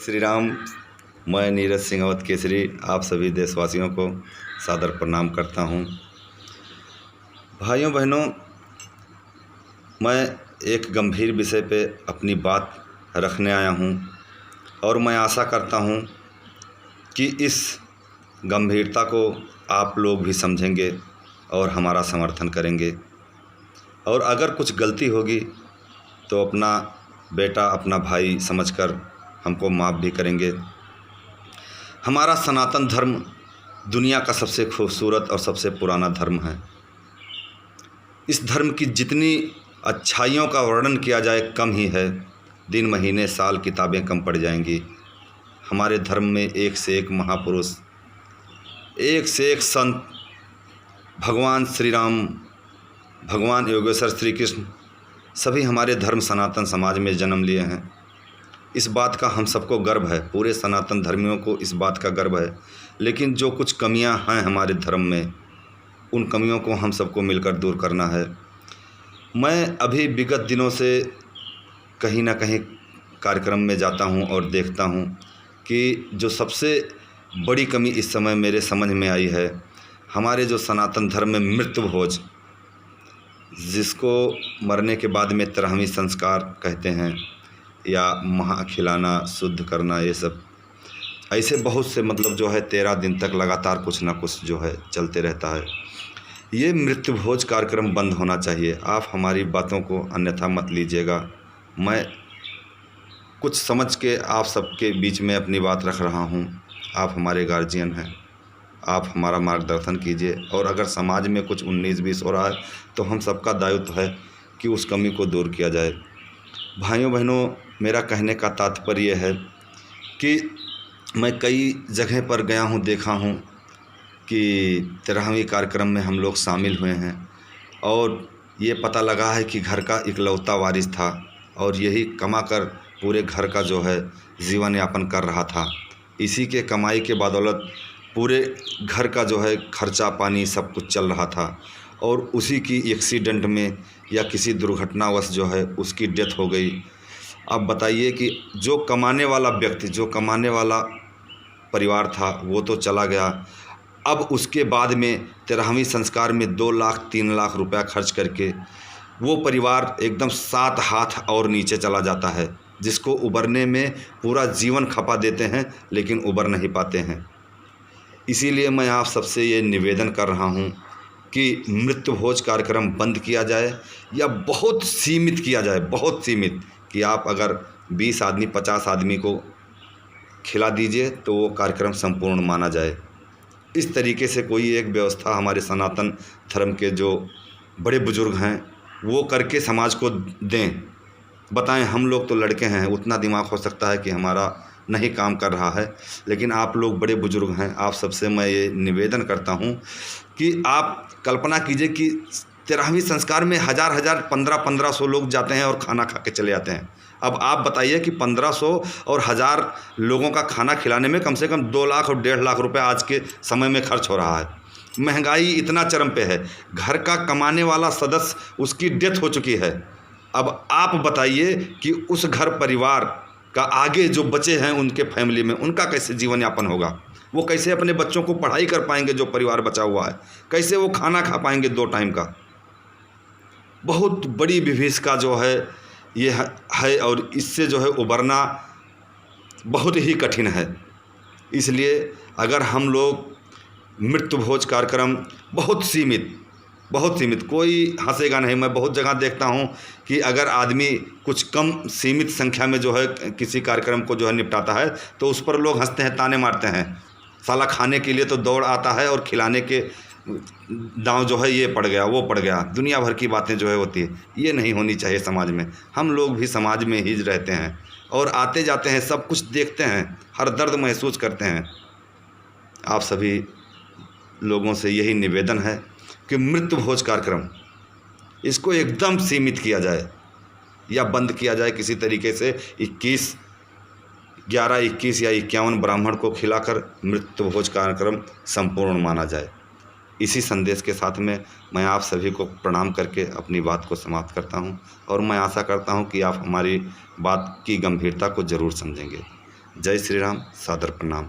श्री राम। मैं नीरज सिंह अवध केसरी आप सभी देशवासियों को सादर प्रणाम करता हूं। भाइयों बहनों, मैं एक गंभीर विषय पे अपनी बात रखने आया हूं और मैं आशा करता हूं कि इस गंभीरता को आप लोग भी समझेंगे और हमारा समर्थन करेंगे। और अगर कुछ गलती होगी तो अपना बेटा, अपना भाई समझकर हमको माफ़ भी करेंगे। हमारा सनातन धर्म दुनिया का सबसे खूबसूरत और सबसे पुराना धर्म है। इस धर्म की जितनी अच्छाइयों का वर्णन किया जाए कम ही है। दिन, महीने, साल, किताबें कम पड़ जाएंगी। हमारे धर्म में एक से एक महापुरुष, एक से एक संत, भगवान श्री राम, भगवान योगेश्वर श्री कृष्ण, सभी हमारे धर्म सनातन समाज में जन्म लिए हैं। इस बात का हम सबको गर्व है, पूरे सनातन धर्मियों को इस बात का गर्व है। लेकिन जो कुछ कमियां हैं हमारे धर्म में, उन कमियों को हम सबको मिलकर दूर करना है। मैं अभी विगत दिनों से कहीं ना कहीं कार्यक्रम में जाता हूं और देखता हूं कि जो सबसे बड़ी कमी इस समय मेरे समझ में आई है, हमारे जो सनातन धर्म में मृत्यु भोज, जिसको मरने के बाद में 13वीं संस्कार कहते हैं, या महा खिलाना, शुद्ध करना, ये सब ऐसे बहुत से जो है 13 दिन तक लगातार कुछ ना कुछ जो है चलते रहता है। ये मृत्यु भोज कार्यक्रम बंद होना चाहिए। आप हमारी बातों को अन्यथा मत लीजिएगा। मैं कुछ समझ के आप सबके बीच में अपनी बात रख रहा हूँ। आप हमारे गार्जियन हैं, आप हमारा मार्गदर्शन कीजिए। और अगर समाज में कुछ 19-20 हो रहा है तो हम सबका दायित्व है कि उस कमी को दूर किया जाए। भाइयों बहनों, मेरा कहने का तात्पर्य है कि मैं कई जगह पर गया हूँ, देखा हूँ कि 13वीं कार्यक्रम में हम लोग शामिल हुए हैं और ये पता लगा है कि घर का इकलौता वारिस था और यही कमाकर पूरे घर का जो है जीवन यापन कर रहा था। इसी के कमाई के बदौलत पूरे घर का जो है खर्चा पानी सब कुछ चल रहा था और उसी की एक्सीडेंट में या किसी दुर्घटनावश जो है उसकी डेथ हो गई। अब बताइए कि जो कमाने वाला व्यक्ति, जो कमाने वाला परिवार था, वो तो चला गया। अब उसके बाद में 13वीं संस्कार में 2 लाख 3 लाख रुपया खर्च करके वो परिवार एकदम 7 हाथ और नीचे चला जाता है, जिसको उबरने में पूरा जीवन खपा देते हैं लेकिन उबर नहीं पाते हैं। इसीलिए मैं आप सबसे ये निवेदन कर रहा हूँ कि मृत्यु भोज कार्यक्रम बंद किया जाए या बहुत सीमित किया जाए, बहुत सीमित, कि आप अगर 20 आदमी 50 आदमी को खिला दीजिए तो वो कार्यक्रम संपूर्ण माना जाए। इस तरीके से कोई एक व्यवस्था हमारे सनातन धर्म के जो बड़े बुजुर्ग हैं वो करके समाज को दें। बताएं, हम लोग तो लड़के हैं, उतना दिमाग हो सकता है कि हमारा नहीं काम कर रहा है, लेकिन आप लोग बड़े बुजुर्ग हैं। आप सबसे मैं ये निवेदन करता हूँ कि आप कल्पना कीजिए कि 13वीं संस्कार में हज़ार 1500 लोग जाते हैं और खाना खा के चले आते हैं। अब आप बताइए कि 1500 और 1000 लोगों का खाना खिलाने में कम से कम 2 लाख और 1.5 लाख रुपए आज के समय में खर्च हो रहा है। महंगाई इतना चरम पे है, घर का कमाने वाला सदस्य उसकी डेथ हो चुकी है। अब आप बताइए कि उस घर परिवार का आगे जो बचे हैं उनके फैमिली में, उनका कैसे जीवन यापन होगा? वो कैसे अपने बच्चों को पढ़ाई कर पाएंगे? जो परिवार बचा हुआ है, कैसे वो खाना खा पाएंगे 2 टाइम का? बहुत बड़ी विभीषिका जो है ये है और इससे जो है उबरना बहुत ही कठिन है। इसलिए अगर हम लोग मृत्यु भोज कार्यक्रम बहुत सीमित, कोई हंसेगा नहीं। मैं बहुत जगह देखता हूँ कि अगर आदमी कुछ कम सीमित संख्या में जो है किसी कार्यक्रम को जो है निपटाता है तो उस पर लोग हंसते हैं, ताने मारते हैं। साला खाने के लिए तो दौड़ आता है और खिलाने के दांव जो है ये पड़ गया, वो पड़ गया, दुनिया भर की बातें जो है होती है। ये नहीं होनी चाहिए समाज में। हम लोग भी समाज में ही रहते हैं और आते जाते हैं, सब कुछ देखते हैं, हर दर्द महसूस करते हैं। आप सभी लोगों से यही निवेदन है कि मृत्यु भोज कार्यक्रम इसको एकदम सीमित किया जाए या बंद किया जाए किसी तरीके से। 21 या 51 ब्राह्मण को खिलाकर मृत्यु भोज कार्यक्रम संपूर्ण माना जाए। इसी संदेश के साथ में मैं आप सभी को प्रणाम करके अपनी बात को समाप्त करता हूं और मैं आशा करता हूं कि आप हमारी बात की गंभीरता को ज़रूर समझेंगे। जय श्री राम, सादर प्रणाम।